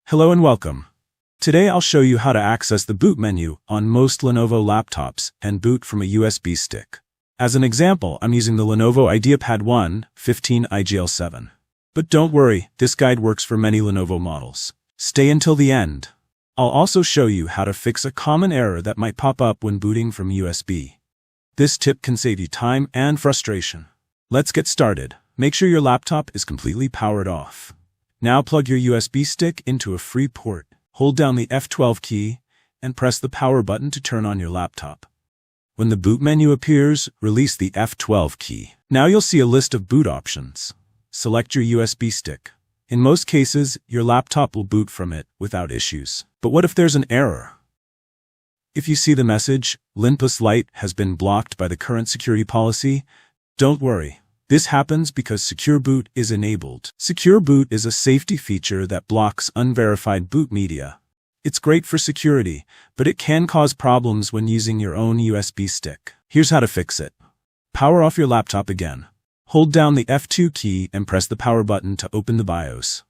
Hello and welcome. Today I'll show you how to access the boot menu on most Lenovo laptops and boot from a USB stick. As an example, I'm using the Lenovo IdeaPad 1.15 IGL7. But don't worry, this guide works for many Lenovo models. Stay until the end. I'll also show you how to fix a common error that might pop up when booting from USB. This tip can save you time and frustration. Let's get started. Make sure your laptop is completely powered off. Now plug your USB stick into a free port. Hold down the F12 key and press the power button to turn on your laptop. When the boot menu appears, release the F12 key. Now you'll see a list of boot options. Select your USB stick. In most cases, your laptop will boot from it without issues. But what if there's an error? If you see the message, Linpus Lite has been blocked by the current security policy, don't worry. This happens because Secure Boot is enabled. Secure Boot is a safety feature that blocks unverified boot media. It's great for security, but it can cause problems when using your own USB stick. Here's how to fix it. Power off your laptop again. Hold down the F2 key and press the power button to open the BIOS.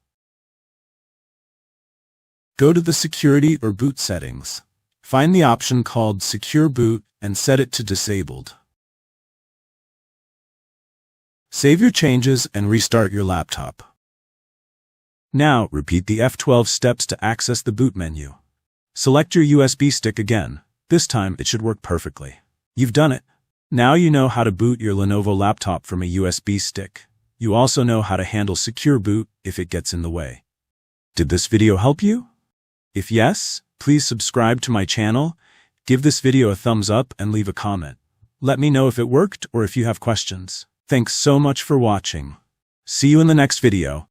Go to the Security or Boot settings. Find the option called Secure Boot and set it to Disabled. Save your changes and restart your laptop. Now, repeat the F12 steps to access the boot menu. Select your USB stick again. This time, it should work perfectly. You've done it. Now you know how to boot your Lenovo laptop from a USB stick. You also know how to handle Secure Boot if it gets in the way. Did this video help you? If yes, please subscribe to my channel, give this video a thumbs up and leave a comment. Let me know if it worked or if you have questions. Thanks so much for watching. See you in the next video.